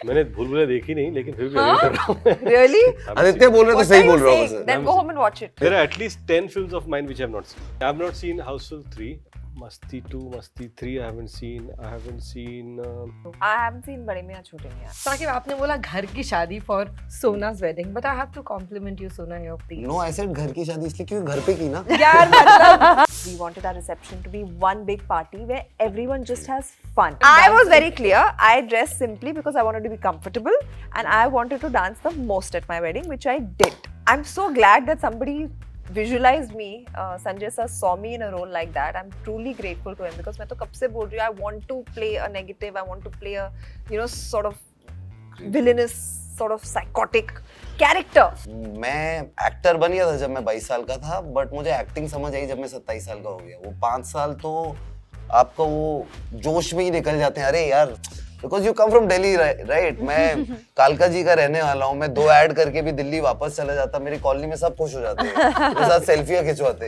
मैंने भूल-भुलैया देखी नहीं, लेकिन फिर भी agree कर रहा हूँ। Really? आदित्य बोल रहे तो What सही are you बोल रहा हूँ saying? वैसे। Then go home and watch it. There are at least 10 films of mine which I have not seen. I have not seen Houseful 3, Masti 2, Masti 3 I haven't seen. I haven't seen. I haven't seen बड़े मियाँ छोटे मियाँ. साकिब, आपने बोला घर की शादी for सोना's wedding, but I have to compliment you, Sona, your please. No I said घर की शादी इसलिए क्योंकि घर पे की ना। यार मतलब we wanted our reception to be one big party where everyone just has fun. I was very clear. I dressed simply because I wanted to be comfortable and I wanted to dance the most at my wedding, which I did. I'm so glad that somebody visualized me. Sanjay sir saw me in a role like that. I'm truly grateful to him because मैं तो कब से बोल रही हूँ I want to play a negative. I want to play a sort of villainous, sort of psychotic character. मैं actor बन गया था जब मैं 22 साल का था, बट मुझे एक्टिंग समझ आई जब मैं 27 साल का हो गया। वो 5 साल तो आपका वो जोश में ही निकल जाते हैं। अरे यार, because you come from Delhi right. मैं कालका जी का रहने वाला हूँ। मैं 2 ऐड करके भी दिल्ली वापस चला जाता, मेरी कॉलोनी में सब खुश हो जाते हैं, मेरे साथ सेल्फियां खिंचवाते।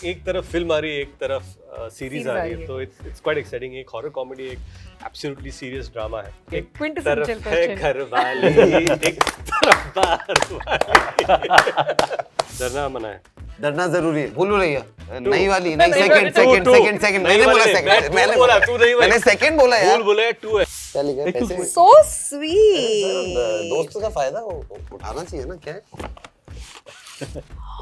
एक तरफ फिल्म आ रही है, एक तरफ सीरीज आ रही है, तो इट्स क्वाइट एक्साइटिंग। एक हॉरर कॉमेडी, एक एब्सोल्युटली सीरियस ड्रामा है। एक Quintessential तरफ है question. घरवाली, एक तरफ बाहरवाली। डरना मना है। डरना जरूरी है। भूल भुलैया नई वाली, नहीं, नहीं सेकंड मैंने बोला सेकंड, मैंने बोला तू नहीं मैंने सेकंड बोला यार। भूल-भुलैया 2 है। क्या लिखा है पैसे? So sweet. दोस्तों का फायदा उठाना चाहिए ना। क्या है?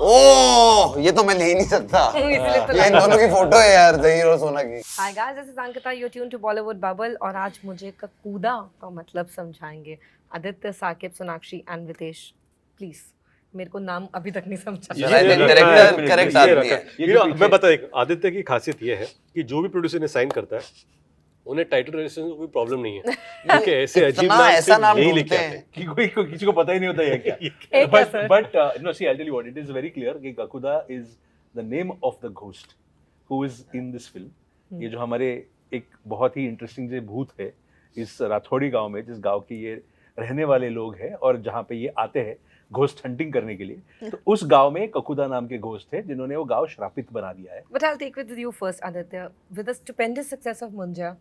ओह, ये तो मैं ले ही नहीं सकता। इसलिए तो ये इन दोनों की फोटो है यार, ज़हीर और सोना की। Hi guys, this is Ankita. You're tuned to Bollywood Bubble और आज मुझे ककूदा का मतलब समझाएंगे आदित्य, साकिब, सोनाक्षी एंड वितेश। प्लीज, मेरे को नाम अभी तक नहीं समझा। डायरेक्टर करेक्ट आदमी है। मैं बता एक आदित्य की खासियत ये है कि जो भी प्रोड्यूसर ने साइन करता है उन्हें टाइटल रजिस्ट्रेशन में कोई प्रॉब्लम नहीं है, क्योंकि ऐसे अजीब इतना नाम ऐसा नाम नहीं ढूंढते लिखे आते हैं कि कोई किसी को पता ही नहीं होता है क्या। एक है sir. but no, see, I'll tell you what, it is very clear कि Kakuda is the name of the ghost who is in this film. ये जो हमारे एक बहुत ही इंटरेस्टिंग जो भूत है इस राठौड़ी गांव में, जिस गांव के ये रहने वाले लोग हैं और जहाँ पे ये आते हैं घोस्ट हंटिंग करने के लिए, तो उस गांव में ककुदा नाम के घोस्ट थे जिन्होंने वो गांव श्रापित बना दिया है। But I'll take with you first, Aditya. With the stupendous success of Munja,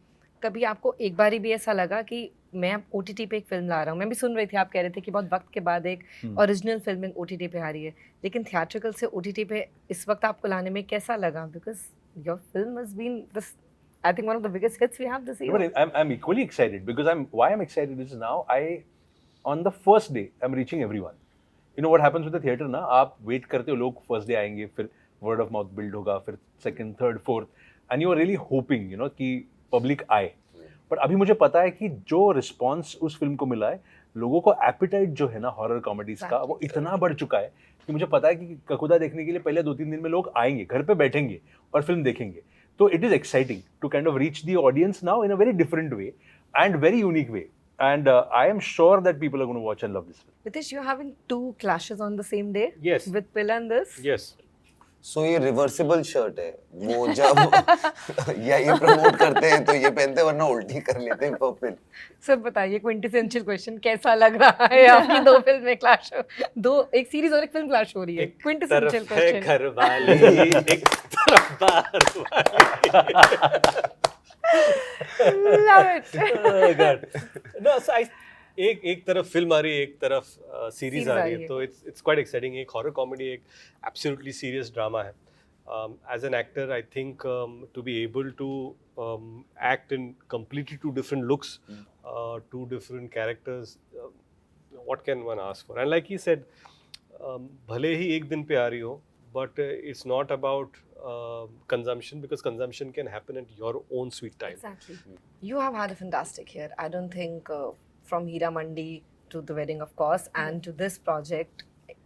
कभी आपको एक बारी भी ऐसा लगा कि मैं अब OTT पे एक फिल्म ला रहा हूँ? मैं भी सुन रही थी, आप कह रहे थे कि बहुत वक्त के बाद एक ओरिजिनल फिल्म एक OTT पे आ रही है, लेकिन थिएट्रिकल से OTT पे इस वक्त आपको लाने में कैसा लगा? Because your film has been this, I think, one of the biggest hits we have this year. But I'm equally excited because why I'm excited is now on the first day I'm reaching everyone. You know what happens with the theater ना, आप wait करते हो लोग first day आएंगे, फिर word of mouth build होगा, फिर second, third, fourth, and you are really hoping कि पब्लिक आए। पर अभी मुझे पता है कि जो रिस्पॉन्स उस फिल्म को मिला है, लोगों को एपिटाइट जो है ना हॉरर कॉमेडीज का, वो इतना बढ़ चुका है कि मुझे पता है कि ककुदा देखने के लिए पहले 2-3 दिन में लोग आएंगे, घर पे बैठेंगे और फिल्म देखेंगे। तो it is exciting to kind of reach the audience now in a very different way and very unique way, and I am sure that people are going to watch and love this film. Ritesh, you're having 2 clashes on the same day? Yes. With Pill and this? Yes. सो ये reversible shirt है, वो जब या ये promote करते हैं तो ये पहनते, वरना उल्टी कर लेते हैं फिर। सर बताइए, क्विंटेसेंशियल क्वेश्चन, कैसा लग रहा है आपकी 2 फिल्म में क्लैश, एक सीरीज और एक फिल्म क्लैश हो रही है? क्विंटेसेंशियल तरफ है क्वेश्चन। घरवाली, एक तरफ Baharwali. Love it. Oh God. No, so एक तरफ फिल्म आ रही है, एक तरफ सीरीज आ रही है, तो इट्स क्वाइट एक्साइटिंग। एक हॉरर कॉमेडी, एक एब्सोल्युटली सीरियस ड्रामा है। As an actor I think to be able to act in completely 2 different looks, 2 different characters, what can one ask for? And like he said, भले ही एक दिन पे आ रही हो, but it's not about consumption, because consumption can happen at your own sweet time. Exactly. You have had a fantastic year. I don't think from Hira Mandi to the wedding, of course, and to this project,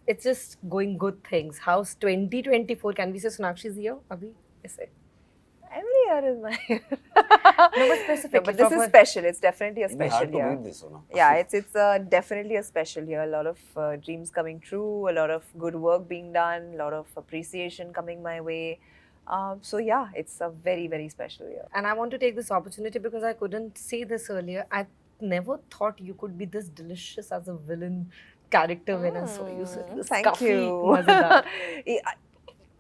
it's just going good things. How's 2024? Can we say Sonakshi's year? Abhi, ऐसे. Every year is my year. No, but specifically. No, but this is special. It's definitely a It'd be hard special to year. beat this one. Yeah, it's definitely a special year. A lot of dreams coming true, a lot of good work being done, a lot of appreciation coming my way. So yeah, it's a very, very special year. And I want to take this opportunity because I couldn't say this earlier. I never thought you could be this delicious as a villain character when I saw you. So this Thank काफी you. मजेदार.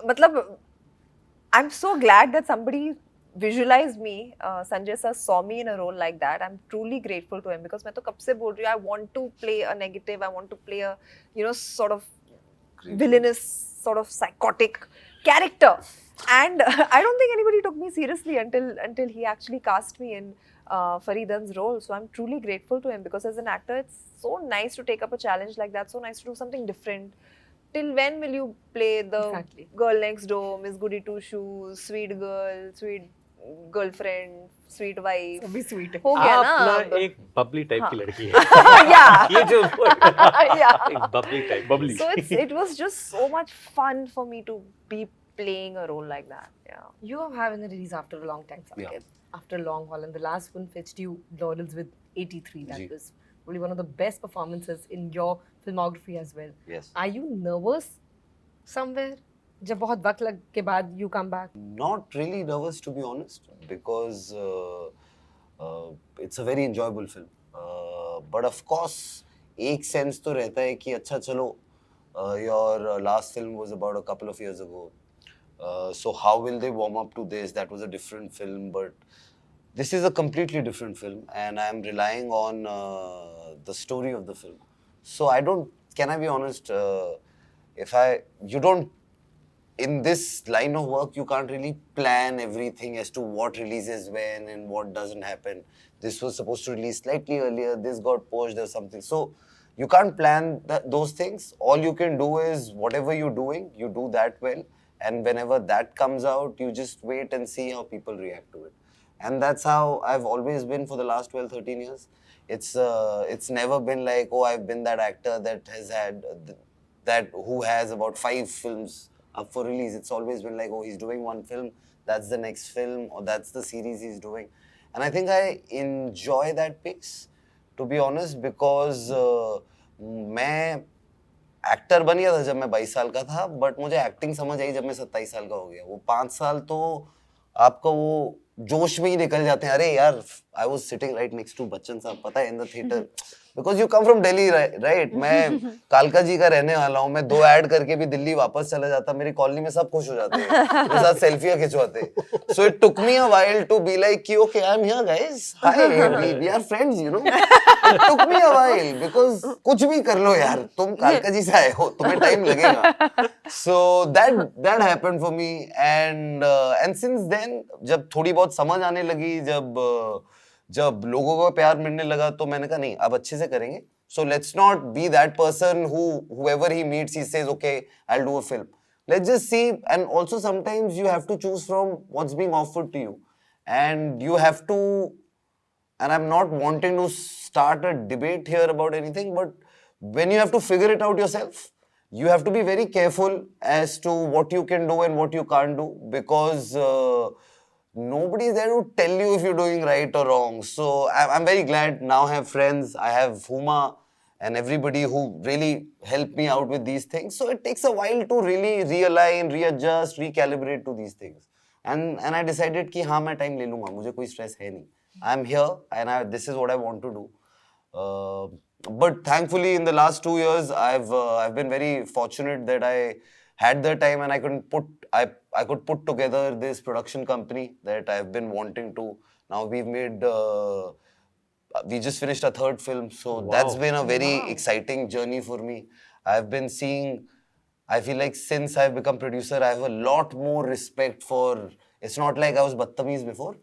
मतलब I'm so glad that somebody visualized me, Sanjay sir saw me in a role like that. I'm truly grateful to him because मैं तो कब से बोल रही हूँ, I want to play a negative, I want to play a, you know, sort of villainous, sort of psychotic character. And I don't think anybody took me seriously until he actually cast me in Faridan's role. So I'm truly grateful to him because as an actor, it's so nice to take up a challenge like that, so nice to do something different. Till when will you play the Exactly. girl next door, Miss Goody Two Shoes, sweet girl, sweet girlfriend, sweet wife? भी sweet है. हो गया आप ना ना अब. एक Babli type की हाँ. लड़की है. Yeah. ये जो Yeah. एक Babli type. Bubbly. So it was just so much fun for me to be playing a role like that. Yeah. You have a release after a long time, Saket. Yeah. After a long haul, and the last one fetched you laurels with 83. That Ji. was probably one of the best performances in your filmography as well. Yes. Are you nervous somewhere? जब बहुत वक्त लग के बाद you come back. Not really nervous, to be honest, because it's a very enjoyable film. But of course, एक sense तो रहता है कि अच्छा चलो, your last film was about a couple of years ago. So how will they warm up to this? That was a different film, but this is a completely different film, and I'm relying on the story of the film. So I don't. Can I be honest? You don't. In this line of work, you can't really plan everything as to what releases when and what doesn't happen. This was supposed to release slightly earlier. This got pushed or something. So you can't plan those things. All you can do is whatever you're doing, you do that well. And whenever that comes out, you just wait and see how people react to it. And that's how I've always been for the last 12, 13 years. It's never been like, oh, I've been that actor that has had, who has about 5 films up for release. It's always been like, oh, he's doing one film, that's the next film, or that's the series he's doing. And I think I enjoy that pace, to be honest, because मैं actor बन गया था जब मैं 22 साल का था, but मुझे एक्टिंग समझ आई जब मैं 27 साल का हो गया. वो 5 साल तो आपका वो जोश में ही निकल जाते हैं. अरे यार, I was sitting right next to Bachchan साहब, पता है, in the theatre, because you come from Delhi, right. मैं कालका जी का रहने वाला हूँ. मैं 2 ऐड करके भी दिल्ली वापस चला जाता. मेरी कॉलोनी में सब खुश हो जाते हैं, मेरे साथ सेल्फियां खिंचवाते. So it took me a while to be like कि okay, I am here guys, hi, we are friends, you know. It took me a while because कुछ भी कर लो यार, तुम कालका जी से आए हो, तुम्हें टाइम लगेगा. So that happened for me, and since then जब थोड़ी बहुत समझ आने लगी, जब लोगों को प्यार मिलने लगा, तो मैंने कहा नहीं, अब अच्छे से करेंगे. So let's not be that person whoever he meets, he says, okay, I'll do a film. Let's just see. And also sometimes you have to choose from what's being offered to you. And you have to, and I'm not wanting to start a debate here about anything, but when you have to figure it out yourself, you have to be very careful as to what you can do and what you can't do, because nobody is there to tell you if you're doing right or wrong. So I'm very glad now I have friends, I have Huma and everybody who really help me out with these things. So it takes a while to really realign, readjust, recalibrate to these things. And I decided कि हाँ, मैं time ले लूँगा, मुझे कोई stress है नहीं. I'm here and this is what I want to do. But thankfully in the last 2 years, I've been very fortunate that I had the time and I could put together this production company that I've been wanting to. Now we just finished our 3rd film, so that's been a very exciting journey for me. I've been seeing, I feel like since I've become producer, I have a lot more respect for, it's not like I was battamiz before,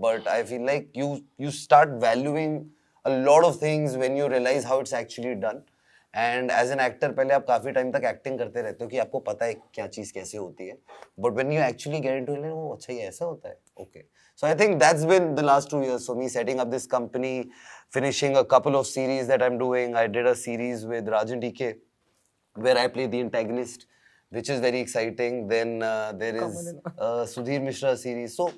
but I feel like you start valuing a lot of things when you realize how it's actually done. And as an actor, पहले आप काफी time तक acting करते रहते हो कि आपको पता है क्या चीज कैसे होती है, but when you actually get into it, वो अच्छा ये ऐसा होता है. Okay. So I think that's been the last 2 years for me, setting up this company, finishing a couple of series that I'm doing. I did a series with Rajan DK where I play the antagonist, which is very exciting. Then there is Sudhir Mishra series. So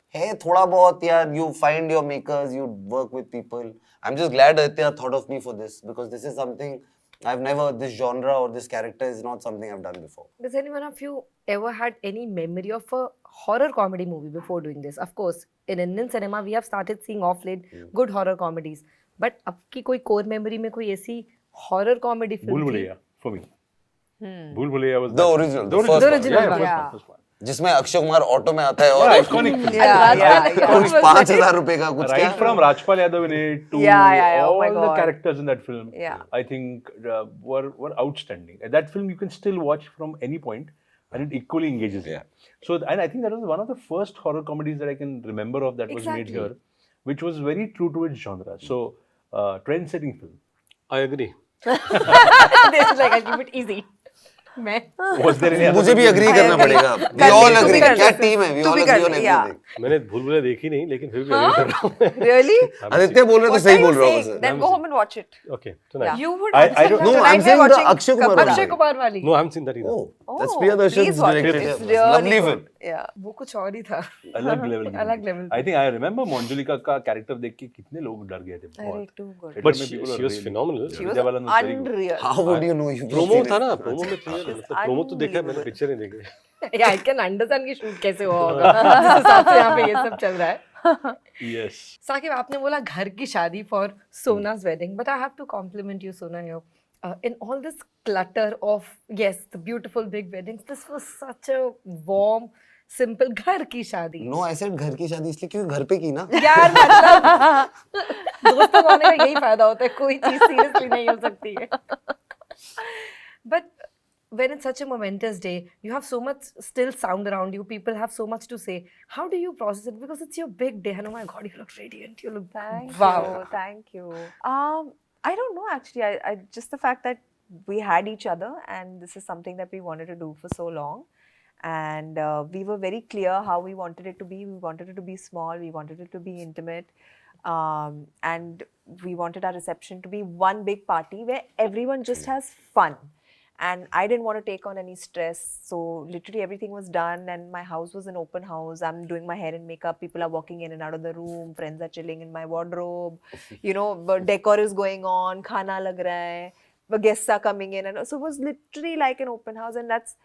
hey, thoda bahut yaar, you find your makers, you work with people. I'm just glad Aditya thought of me for this, because this is something this genre or this character is not something I've done before. Does anyone of you ever had any memory of a horror comedy movie before doing this? Of course, in Indian cinema, we have started seeing off late good horror comedies. But आपकी कोई core memory में कोई ऐसी horror comedy film Bhool थी? Bhulaiya for me. Bhool Bhulaiya was The original, the first The one. original Yeah, one. first one. जिसमें Akshay Kumar auto में आता है और Iconic film. कुछ 5,000 रुपए का कुछ Right क्या from Rajpal Yadav in it to Yeah, oh my all the God. characters in that film, Yeah. I think were outstanding. And that film you can still watch from any point, and it equally engages you. So, and I think that was one of the first horror comedies that I can remember of that was made Exactly. here, which was very true to its genre. So, trend-setting film. I agree. This is like, I'll keep it easy. मैं Was there any other मुझे भी film? Agree करना पड़ेगा we all agree क्या team है we all agree on everything मैंने भूल देखी नहीं लेकिन फिर भी agree कर रहा हूँ Really? आदित्य बोल रहे तो What सही are you बोल रहा हूँ saying? वैसे Then go home and watch it. Okay, tonight. you would I don't no Tonight I'm we're saying the watching Akshay Kumar Kapil. Akshay Kumar वाली No, I haven't seen that either. oh that's Oh, Priyadarshan's please watch it. directed It's yeah. really lovely good. film Yeah. वो कुछ और ही था अलग level की अलग level I think I remember Manjulika का character देख के कितने लोग डर गए थे अरे बहुत too good. But she was phenomenal. She was Vidya Balan was very good. unreal. how would you know you promo था ना प्रोमो में थी मतलब प्रोमो तो देखा है मैंने Unbelievable. पिक्चर नहीं देखी या आई कैन अंडरस्टैंड कि शूट कैसे हुआ होगा जिस हिसाब से यहाँ पे ये सब चल रहा है Yes. साकिब आपने बोला घर की शादी for सोना's wedding but I have to compliment you Sona here in all this clutter of yes the beautiful big weddings this was such a warm simple घर की शादी no I said घर की शादी इसलिए क्योंकि घर पे की ना यार मतलब दोस्तों होने का यही फायदा होता है कोई चीज सीरियसली नहीं हो सकती है but when it's such a momentous day you have so much still sound around you people have so much to say how do you process it because it's your big day and oh my god you look radiant you look Thank wow you. Thank you. I don't know actually. I just the fact that we had each other and this is something that we wanted to do for so long. And we were very clear how we wanted it to be. We wanted it to be small. We wanted it to be intimate. And we wanted our reception to be one big party where everyone just has fun. And I didn't want to take on any stress. So literally everything was done and my house was an open house. I'm doing my hair and makeup. People are walking in and out of the room. Friends are chilling in my wardrobe. You know, but decor is going on. Khana lag raha hai. The guests are coming in. And so it was literally like an open house. And that's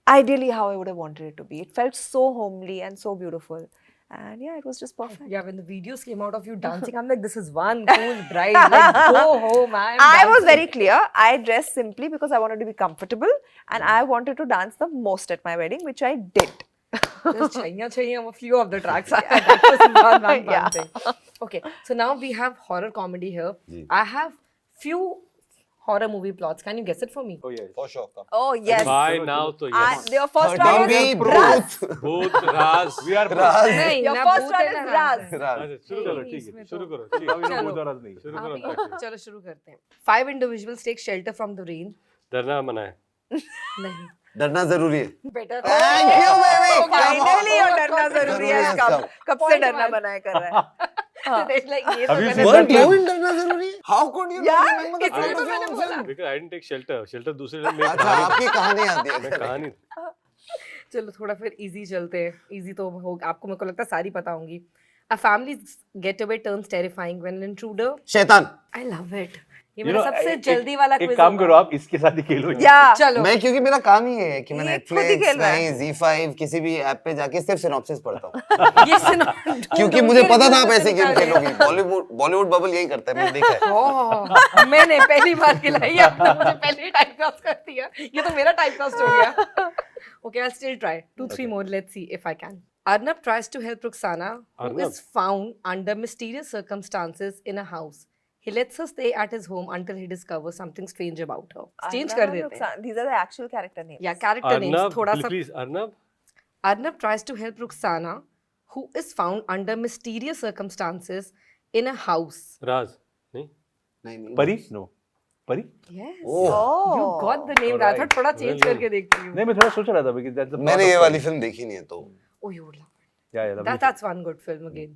ideally how I would have wanted it to be. It felt so homely and so beautiful. And yeah, it was just perfect. yeah when the videos came out of you dancing I'm like this is one cool bride like go home I'm I was dancing. very clear. I dressed simply because I wanted to be comfortable and I wanted to dance the most at my wedding, which I did. Just chaiya a few of the tracks. That was one Yeah. thing. Okay, so now we have horror comedy here. I have few horror movie plots. Can you guess it for me? Oh yeah. for sure Oh, yes. By now तो yes. Your first Don't one be is brute. भूत राज We are नहीं, Your ना first भूत one है, is ना राज। Raz. अच्छा, शुरू करो ठीक इसमें है तो- शुरू करो Now ठीक you know चलो। both are us नहीं. शुरू करो अभी चलो शुरू करते हैं 5 individuals take shelter from the rain. डरना मना है नहीं. डरना जरूरी है Better. Thank you, baby. Oh, finally your डरना जरूरी जरूरी है है इसका। कब से डरना बनाए कर रहा है It's like ये तो Have you मैंने seen Weren't that you film? in डरना जरूरी है how could you Yeah, not remember the इसलिए plot तो of मैंने your बोला। film? because I didn't take shelter दूसरे दिन मेरी अच्छा कहानी आपकी कहानी आती है मैं कहानी चलो थोड़ा फिर इजी चलते हैं इजी तो हो आपको मेरे को लगता है सारी पता होंगी A family's getaway turns terrifying when an intruder. शैतान I love it. ये You मेरा know, सबसे एक- जल्दी वाला एक quiz काम होगा। करो आप इसके साथ ही खेलो. या चलो मैं क्योंकि मेरा काम ही है कि मैं ये खुद ही नेटफ्लिक्स खेल रहा है। नहीं Z5 किसी भी ऐप पे जाके सिर्फ सिनॉप्सिस पढ़ता हूँ ये सुनो क्योंकि मुझे पता था आप ऐसे गेम खेलोगी बॉलीवुड बबल यही करता है मैंने देखा है ओह मैंने पहली बार खिलाई आपने मुझे पहले टाइप कास्ट कर दिया ये तो मेरा टाइप कास्ट हो गया okay I'll still try 2-3 more let's see if I can Arnab tries to help Ruxana who Arnab? is found under mysterious circumstances in a house he lets her stay at his home until he discovers something strange about her change कर देते हैं These are the actual character names. या character names Arnab थोड़ा सा please Arnab Arnab tries to help Ruxana who is found under mysterious circumstances in a house राज नहीं नहीं परी no परी yes oh you got the name I thought थोड़ा change करके देखती हूँ नहीं मैं थोड़ा सोच रहा था because that's the plot मैंने of ये Pari. वाली फिल्म देखी नहीं है तो oh you would love it Yeah, lovely film. That's one good film again.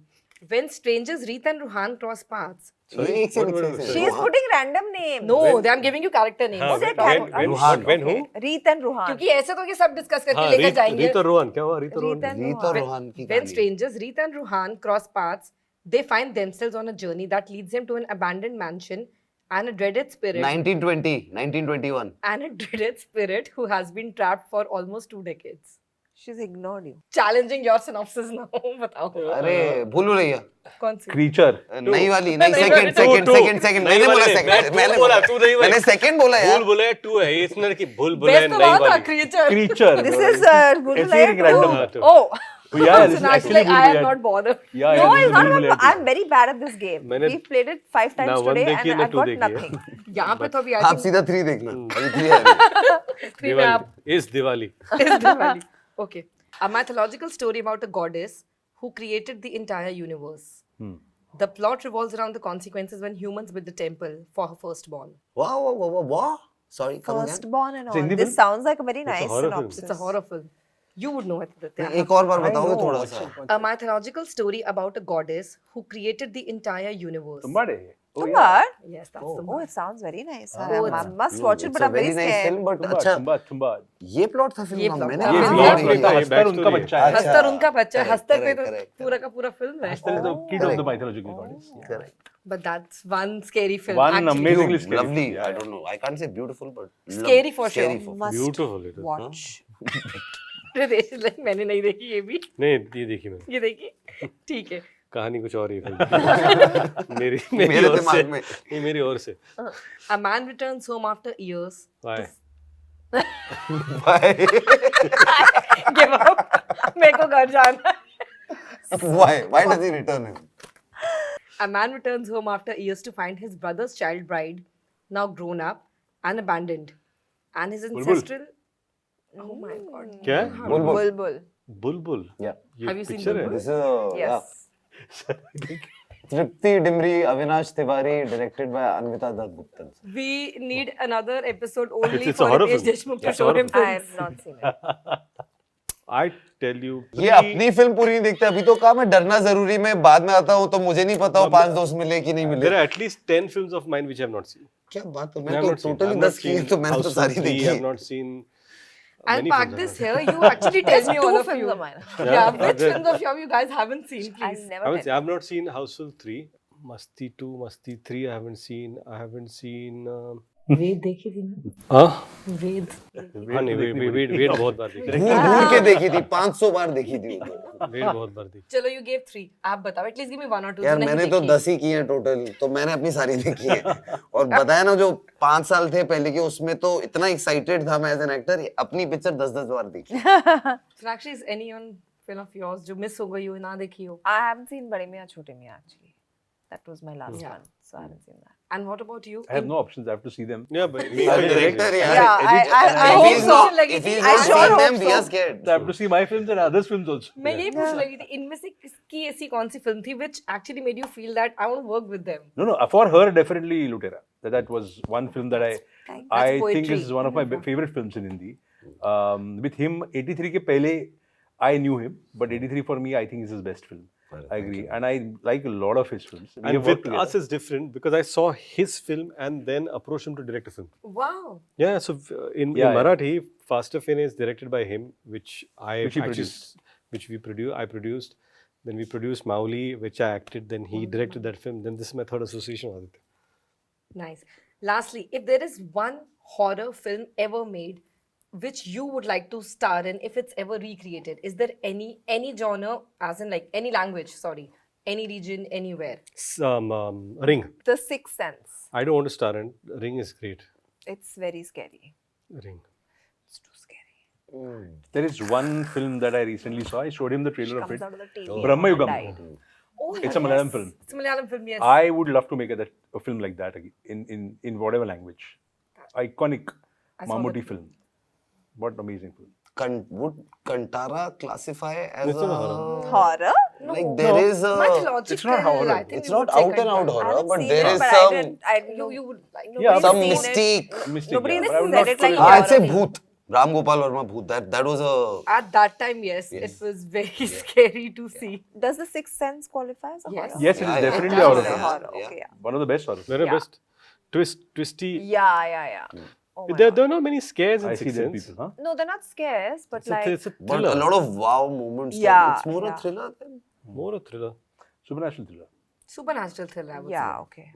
When strangers Reet and Ruhan cross paths. ये एक second She is putting random names. No, I'm giving you character names. हाँ, Okay, when Ruhan. when who Reet and Ruhan. क्योंकि ऐसे तो ये सब discuss करके हाँ लेकर जाएंगे. रीत और रोहन क्या हुआ रीत और Reet रोहन and रीत और Ruhan. रोहन की When कहानी strangers Reet and Ruhan cross paths, they find themselves on a journey that leads them to an abandoned mansion and a dreaded spirit 1920 1921 and a dreaded spirit who has been trapped for almost 2 decades. She's ignored you. Challenging your synopsis now. बताओ. अरे भूल भुलैया कौन सी? Creature. नई वाली नहीं नहीं, second two, second two. Second second नहीं मैंने बोला वाली, सेकंड मैं two बोला, तू नहीं बोला। मैंने सेकंड बोला यार भूल भुलैया 2 है, इसनर की भूल भुलैया Best तो नई बहुत था, वाली। creature. Creature. This is Bhul ऐसे Bhulaiya एक random 2. हाँ, two. Oh. Oh, yeah, this is So actually actually, I am not bothered. Yeah, No, yeah, it's not Bhul about. Bhulaiya I'm very bad at this game. मैंने We've played it 5 times ना one today देखी है, and ना I've two got देखी है। nothing. यहाँ पे तो अभी I आप think सीधा 3 देखना अभी 3 है 3 में आप दिवाली इस Diwali is Diwali. Okay. A mythological story about a goddess who created the entire universe. Hmm. The plot revolves around the consequences when humans build the temple for her firstborn. वाह वाह वाह वाह sorry come again Firstborn and It's all. Hindi This film? sounds like a very a nice horror film. synopsis. It's a horror film. You would know it, Aditya. एक और बार बताओगे थोड़ा सा A mythological story about a goddess who created the entire universe. तुम्बाड़े. Oh, yeah. Tumbad? Yes, that's Oh, Tumbad. it sounds very nice. Oh, I must watch it, It's but a I'm very very nice scared. film but Tumbad, अच्छा Tumbad, Tumbad. ये plot था ये film का plot मैंने था। ये हाँ, plot हाँ, बेटा, हाँ, हस्तर उनका backstory बच्चा है. अच्छा। हस्तर उनका बच्चा है, Correct, हस्तर पे तो correct, पूरा का पूरा film है. Hesper is the kid of the mythological goddess. Yeah. Correct. But that's one scary film. One actually. amazingly scary. Lovely. Yeah, I don't know. I can't say beautiful, but Scary for scary sure. for Must beautiful it watch. मैंने नहीं देखी ये भी. नहीं ये देखी मैंने ये देखी. ठीक है. कहानी कुछ और ही फिल्म मेरी मेरी मेरे ओर से दिमाग में। नहीं मेरी ओर से A man returns home after years. Why? Why? Give up. मेरे को घर जाना. Why? Why does he return him? A man returns home after years to find his brother's child bride, now grown up and abandoned, and his Bulbul. ancestral. Oh my God. क्या Bulbul. Bulbul. बुलबुल Yeah. ये Have you seen picture है This is a Yes. Tripti Dimri, Avinash Tiwari, directed by Anvita Dutt Guptan. We need another episode only It's a for horror Ritesh film. Deshmukh to It's a show horror him I films. have not seen it. I tell you ये अपनी film पूरी नहीं देखते अभी तो कहा मैं डरना जरूरी मैं बाद में आता हूँ तो मुझे नहीं पता वो 5 दोस्त मिले कि नहीं there मिले are at least 10 films of mine which I have not seen क्या बात है I मैं have तो not seen. Totally I've not 10 की seen तो मैंने तो Houseful सारी 3, देखी I have है not seen I'll many park films this I've not here. You actually tell me all Two of films you. of mine. Yeah, which there- films of yours you guys haven't seen, I've please? never I been. have not seen Houseful 3 Masti 2 Masti 3 I haven't seen वेद देखी थी ना? हाँ वेद. हाँ नहीं wait बहुत बार देखी ढूंढ ढूंढ के देखी थी 500 बार देखी थी वो तो। वेट बहुत बार देखी चलो you gave 3. आप बताओ. At least give me 1 or 2. यार जो नहीं मैंने तो देखी. 10 ही की हैं टोटल तो मैंने अपनी सारी देखी है और बताया ना जो 5 साल थे पहले के उसमें तो इतना एक्साइटेड था मैं एज एन एक्टर अपनी पिक्चर 10-10 बार देखी Actually, is any on film of yours जो miss हो गई हो ना देखी हो? I haven't seen Bade Miyan Chote Miyan actually. That was my last Yeah. one, so I haven't seen that. And what about you? I have no options. I have to see them. yeah but director यार Yeah, I If hope he's so. not- लगी if थी, he's I not sure seen hope them, we so. are scared. So I have to see my films and others' films also. मैं यही पूछने लगी थी इनमें से किसकी ऐसी कौन सी फिल्म थी which actually made you feel that I want to work with them? No, for her, definitely Lutera. That was one film that I think poetry. is one of my favorite films in Hindi. With him, 83 के पहले I knew him, but 83 for me, I think is his best film. I agree, and I like a lot of his films. We and have worked with us together. is different because I saw his film and then approached him to direct a film Wow. yeah so in Yeah, yeah. Marathi Faster Fane is directed by him which I Which he actually produced. which we produced I produced then we produced Mauli which I acted then he directed that film then this is my third association with it Nice. Lastly, if there is one horror film ever made which you would like to star in if it's ever recreated, is there any genre, as in like any language, sorry, any region, anywhere? Ring The Sixth Sense. I don't want to star in Ring is great It's very scary. Ring It's too scary. There is one film that I recently saw. I showed him the trailer of Comes it. out of the TV. Brahma and Yugam. died. Oh, It's a Malayalam film. It's a Malayalam film, yes. I would love to make a film like that again, in whatever language. Iconic I saw Mammootty that. film. What amazing film. Would Kantara classify as It's a not horror. Horror? like there is a Mythological, It's not horror. I think it's you not would say out and out kind of. horror I haven't but seen there it, is but some You would like Yeah, some seen it. mystique Mystic, Nobody yeah, but I would said not it call like it horror. I'd say film. Bhoot Ram Gopal Varma Bhoot that was a At that time, yes, Yes. it was very scary to see. Does The Sixth Sense qualify as a Yes. horror? Yes, it is Yeah, definitely yeah, horror yeah, film. Horror, yeah. okay, yeah. One of the best horror films. very Yeah. best twisty Yeah. Oh my there God. are not many scares in I see Sixth dead Sense people, huh? No, they're not scares, but it's a, like it's a but thriller a lot of wow moments Yeah, it's more yeah. a thriller than more a thriller Supernatural thriller. Supernatural thriller, I would yeah, say. okay.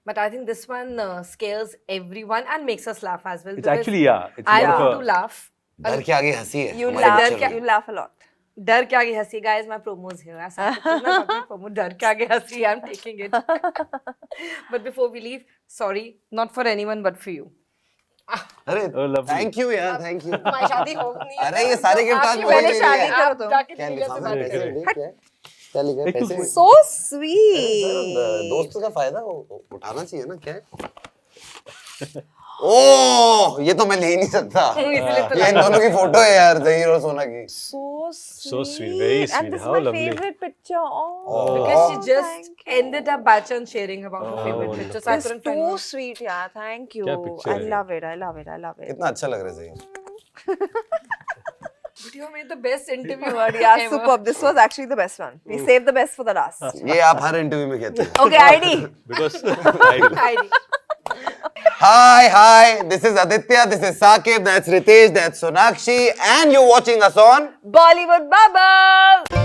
But I think this one scares everyone and makes us laugh as well. It's because actually, yeah. It's I more want of to a. laugh, डर के आगे हंसी है You हमारी laugh. picture में। You laugh a lot. डर के आगे हंसी गाइस माय प्रोमोज हियर ऐसा प्रोमो डर के आगे हंसी I am taking it but before we leave sorry not for anyone but for you अरे Oh, lovely. थैंक यू यार थैंक यू माय शादी हो नहीं अरे ये सारे गिफ्ट आज आपकी मुझे पहले दे शादी दिए। करो तुम. जाके क्या टीचर लिखा से हुआ बात है? करें क्या क्या लिखा है? पैसे So sweet. दोस्त का फायदा उठाना चाहिए ना क्या है ओह ये तो मैं ले ही नहीं सकता इसलिए तो ये इन दोनों की फोटो है यार जहीर और सोना की So sweet. So sweet, very sweet. And this How is my lovely. favorite picture. Oh. because she just thank you. ended up by chance sharing about her favorite wonderful. picture so I It's couldn't too find one. sweet, yeah. Thank you. क्या picture I है? love it. I love it. I love it. कितना अच्छा लग रहा है Zaheer But you made the best interview Word, yeah, ever. superb. This was actually the best one. We saved the best for the last. ये आप हर interview में कहते हैं Okay, ID. Because I, Heidi. Hi, this is Aditya, this is Saqib, that's Ritesh, that's Sonakshi, and you're watching us on Bollywood Bubble.